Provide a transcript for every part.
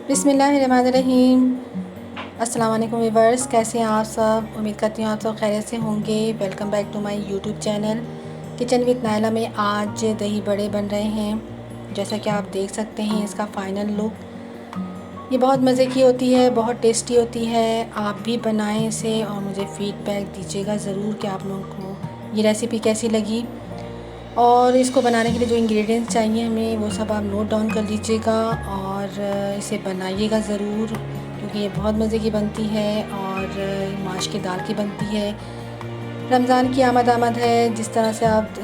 बिस्मिल्लाहिर्रहमानिर्रहीम। अस्सलाम वालेकुम व्यूअर्स, कैसे हैं आप सब। उम्मीद करती हूँ आप सब खैरियत से होंगे। Welcome back to my YouTube channel kitchen with Naila में आज दही बड़े बन रहे हैं। जैसा कि आप देख सकते हैं इसका फ़ाइनल लुक। ये बहुत मज़े की होती है, बहुत टेस्टी होती है। आप भी बनाएं इसे और मुझे फ़ीडबैक दीजिएगा ज़रूर कि आप लोगों को ये रेसिपी कैसी लगी। और इसको बनाने के लिए जो इंग्रेडिएंट्स चाहिए हमें वो सब आप नोट डाउन कर लीजिएगा और इसे बनाइएगा ज़रूर, क्योंकि ये बहुत मज़े की बनती है और माश की दाल की बनती है। रमज़ान की आमद है, जिस तरह से आप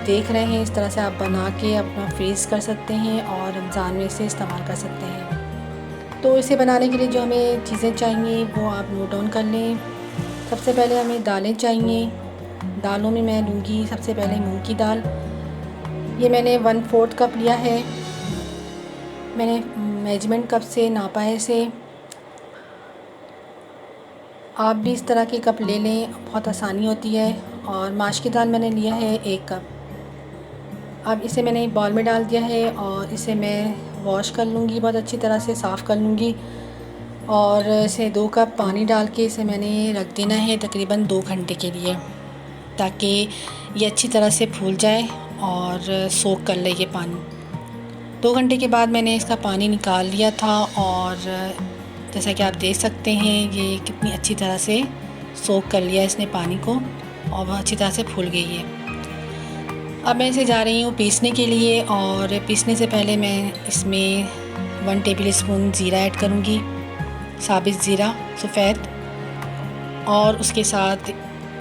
देख रहे हैं इस तरह से आप बना के अपना फ्रीज़ कर सकते हैं और रमज़ान में इसे इस्तेमाल कर सकते हैं। तो इसे बनाने के लिए जो हमें चीज़ें चाहिए वो आप नोट डाउन कर लें। सबसे पहले हमें दालें चाहिए। दालों में मैं लूँगी सबसे पहले मूंग की दाल। ये मैंने 1/4 कप लिया है। मैंने मेजरमेंट कप से नापा है इसे। आप भी इस तरह के कप ले लें, बहुत आसानी होती है। और माश की दाल मैंने लिया है 1 कप। अब इसे मैंने एक बाउल में डाल दिया है और इसे मैं वॉश कर लूँगी, बहुत अच्छी तरह से साफ़ कर लूँगी। और इसे 2 कप पानी डाल के इसे मैंने रख देना है तकरीबन 2 घंटे के लिए, ताकि ये अच्छी तरह से फूल जाए और सोख कर ले ये पानी। 2 घंटे के बाद मैंने इसका पानी निकाल लिया था और जैसा कि आप देख सकते हैं ये कितनी अच्छी तरह से सोख कर लिया इसने पानी को और बहुत अच्छी तरह से फूल गई है। अब मैं इसे जा रही हूँ पीसने के लिए। और पीसने से पहले मैं इसमें 1 टेबल स्पून ज़ीरा ऐड करूँगी, साबित ज़ीरा सफ़ेद। और उसके साथ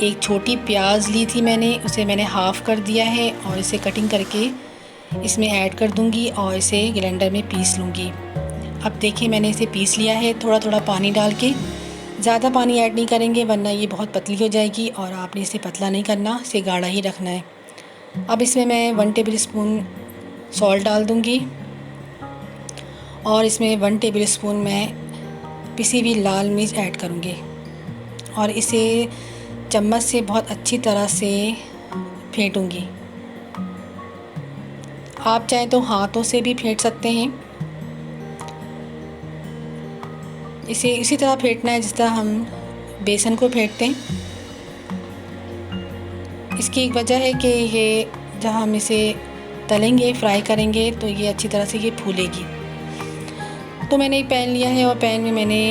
एक छोटी प्याज ली थी मैंने, उसे मैंने हाफ़ कर दिया है और इसे कटिंग करके इसमें ऐड कर दूंगी और इसे ग्राइंडर में पीस लूँगी। अब देखिए मैंने इसे पीस लिया है थोड़ा थोड़ा पानी डाल के। ज़्यादा पानी ऐड नहीं करेंगे वरना ये बहुत पतली हो जाएगी और आपने इसे पतला नहीं करना, इसे गाढ़ा ही रखना है। अब इसमें मैं 1 टेबल स्पून सॉल्ट डाल दूँगी और इसमें 1 टेबल स्पून मैं पिसी हुई लाल मिर्च ऐड करूँगी और इसे चम्मच से बहुत अच्छी तरह से फेंटूँगी। आप चाहें तो हाथों से भी फेंट सकते हैं। इसे इसी तरह फेंटना है जिस तरह हम बेसन को फेंटते हैं। इसकी एक वजह है कि ये जब हम इसे तलेंगे, फ्राई करेंगे तो ये अच्छी तरह से ये फूलेगी। तो मैंने एक पैन लिया है और पैन में मैंने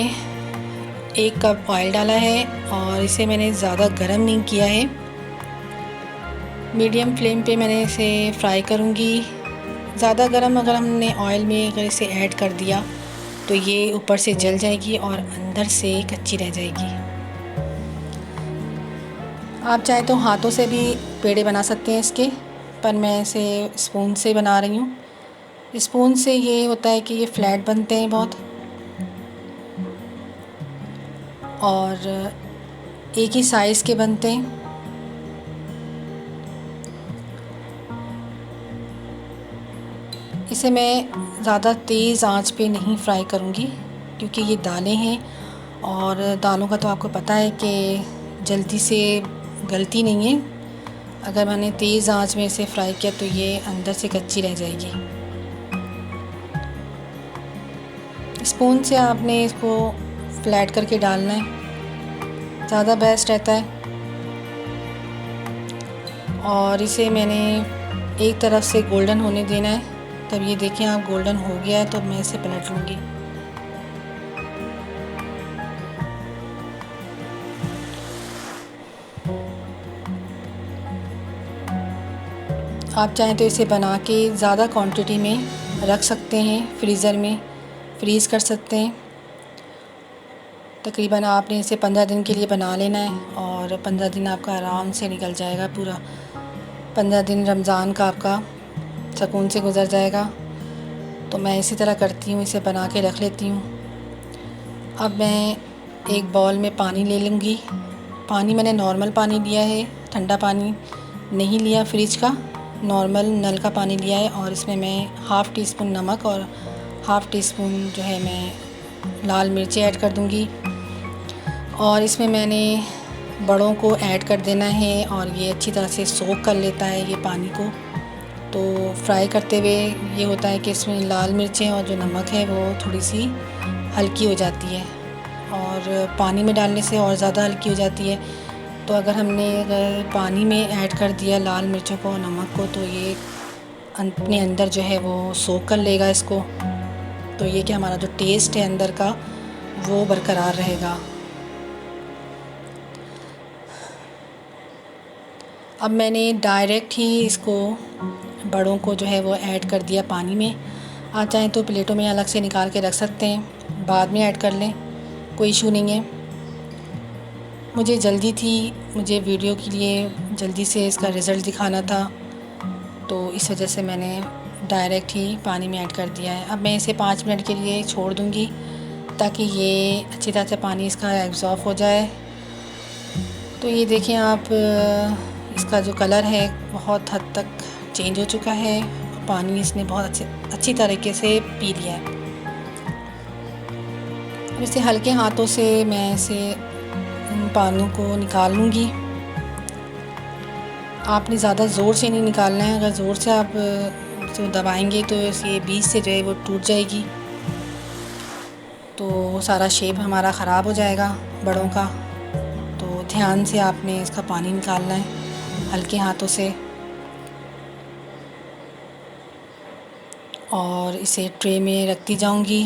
1 कप ऑयल डाला है और इसे मैंने ज़्यादा गर्म नहीं किया है। मीडियम फ्लेम पे मैंने इसे फ्राई करूँगी। ज़्यादा गर्म अगर हमने ऑयल में अगर इसे ऐड कर दिया तो ये ऊपर से जल जाएगी और अंदर से कच्ची रह जाएगी। आप चाहें तो हाथों से भी पेड़े बना सकते हैं इसके, पर मैं इसे स्पून से बना रही हूँ। स्पून से ये होता है कि ये फ्लैट बनते हैं बहुत और एक ही साइज़ के बनते हैं। इसे मैं ज़्यादा तेज़ आंच पे नहीं फ्राई करूँगी, क्योंकि ये दालें हैं और दालों का तो आपको पता है कि जल्दी से गलती नहीं है। अगर मैंने तेज़ आंच में इसे फ्राई किया तो ये अंदर से कच्ची रह जाएगी। स्पून से आपने इसको फ्लैट करके डालना है, ज़्यादा बेस्ट रहता है। और इसे मैंने एक तरफ से गोल्डन होने देना है। तब ये देखिए आप गोल्डन हो गया है तो मैं इसे पलट लूँगी। आप चाहें तो इसे बना के ज़्यादा क्वांटिटी में रख सकते हैं, फ्रीज़र में फ्रीज़ कर सकते हैं। तकरीबन आपने इसे 15 दिन के लिए बना लेना है और 15 दिन आपका आराम से निकल जाएगा। पूरा 15 दिन रमज़ान का आपका सुकून से गुज़र जाएगा। तो मैं इसी तरह करती हूँ, इसे बना के रख लेती हूँ। अब मैं एक बाउल में पानी ले लूँगी। पानी मैंने नॉर्मल पानी लिया है, ठंडा पानी नहीं लिया फ्रिज का, नॉर्मल नल का पानी लिया है। और इसमें मैं हाफ़ टी स्पून नमक और हाफ़ टी स्पून जो है मैं लाल मिर्ची ऐड कर दूँगी। और इसमें मैंने बड़ों को ऐड कर देना है और ये अच्छी तरह से सोख कर लेता है ये पानी को। तो फ्राई करते हुए ये होता है कि इसमें लाल मिर्चें और जो नमक है वो थोड़ी सी हल्की हो जाती है, और पानी में डालने से और ज़्यादा हल्की हो जाती है। तो अगर पानी में ऐड कर दिया लाल मिर्चों को और नमक को, तो ये अपने अंदर जो है वो सोख कर लेगा इसको। तो ये कि हमारा जो टेस्ट है अंदर का वो बरकरार रहेगा। अब मैंने डायरेक्ट ही इसको बड़ों को जो है वो ऐड कर दिया पानी में। आप चाहें तो प्लेटों में अलग से निकाल के रख सकते हैं, बाद में ऐड कर लें, कोई इशू नहीं है। मुझे जल्दी थी, मुझे वीडियो के लिए जल्दी से इसका रिज़ल्ट दिखाना था, तो इस वजह से मैंने डायरेक्ट ही पानी में ऐड कर दिया है। अब मैं इसे 5 मिनट के लिए छोड़ दूँगी ताकि ये अच्छी तरह से पानी इसका एब्ज़ॉर्ब हो जाए। तो ये देखें आप, इसका जो कलर है बहुत हद तक चेंज हो चुका है, पानी इसने बहुत अच्छी तरीके से पी लिया है। अब इसे हल्के हाथों से मैं इसे इन पानी को निकाल लूँगी। आपने ज़्यादा ज़ोर से नहीं निकालना है, अगर ज़ोर से आप तो दबाएंगे तो ये बीच से जो है वो टूट जाएगी, तो सारा शेप हमारा ख़राब हो जाएगा बड़ों का। तो ध्यान से आपने इसका पानी निकालना है हल्के हाथों से, और इसे ट्रे में रखती जाऊंगी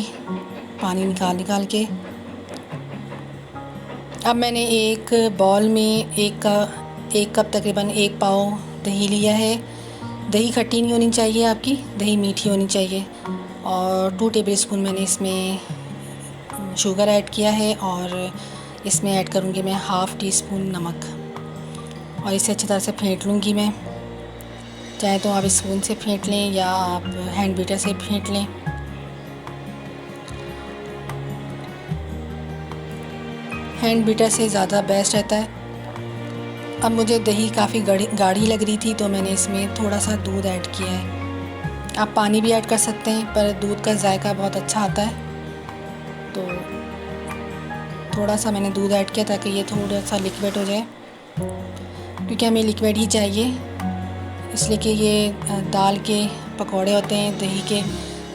पानी निकाल के। अब मैंने एक बॉल में एक कप तकरीबन 1 पाव दही लिया है। दही खट्टी नहीं होनी चाहिए आपकी, दही मीठी होनी चाहिए। और 2 टेबलस्पून मैंने इसमें शुगर ऐड किया है, और इसमें ऐड करूँगी मैं ½ टीस्पून नमक, और इसे अच्छी तरह से फेंट लूँगी मैं। चाहे तो आप स्पून से फेंट लें या आप हैंड बीटर से फेंट लें। हैंड बीटर से ज़्यादा बेस्ट रहता है। अब मुझे दही काफ़ी गाढ़ी लग रही थी, तो मैंने इसमें थोड़ा सा दूध ऐड किया है। आप पानी भी ऐड कर सकते हैं, पर दूध का जायका बहुत अच्छा आता है, तो थोड़ा सा मैंने दूध ऐड किया ताकि ये थोड़ा सा लिक्विड हो जाए, क्योंकि हमें लिक्विड ही चाहिए, इसलिए कि ये दाल के पकौड़े होते हैं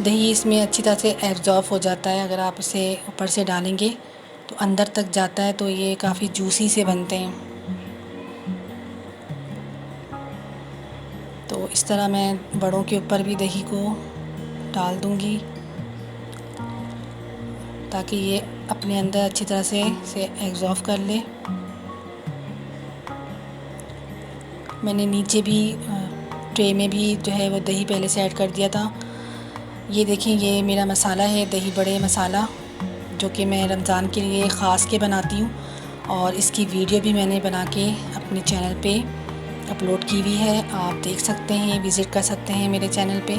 दही इसमें अच्छी तरह से एब्ज़ॉर्ब हो जाता है। अगर आप इसे ऊपर से डालेंगे तो अंदर तक जाता है, तो ये काफ़ी जूसी से बनते हैं। तो इस तरह मैं बड़ों के ऊपर भी दही को डाल दूँगी ताकि ये अपने अंदर अच्छी तरह से एब्ज़ॉर्ब कर ले। मैंने नीचे भी ट्रे में भी जो है वो दही पहले से ऐड कर दिया था। ये देखें, ये मेरा मसाला है दही बड़े मसाला, जो कि मैं रमज़ान के लिए ख़ास के बनाती हूँ, और इसकी वीडियो भी मैंने बना के अपने चैनल पे अपलोड की हुई है। आप देख सकते हैं, विज़िट कर सकते हैं मेरे चैनल पे,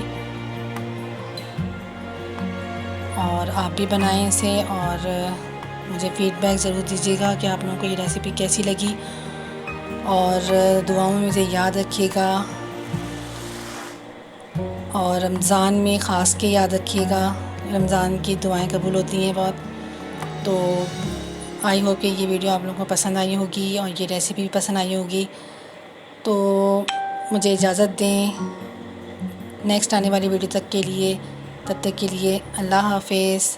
और आप भी बनाएं इसे, और मुझे फ़ीडबैक ज़रूर दीजिएगा कि आप लोगों को ये रेसिपी कैसी लगी, और दुआओं में मुझे याद रखिएगा, और रमज़ान में ख़ास के याद रखिएगा। रमज़ान की दुआएं कबूल होती हैं बहुत। तो आई होप कि ये वीडियो आप लोगों को पसंद आई होगी और ये रेसिपी भी पसंद आई होगी। तो मुझे इजाज़त दें नेक्स्ट आने वाली वीडियो तक के लिए। तब तक के लिए अल्लाह हाफ़िज़।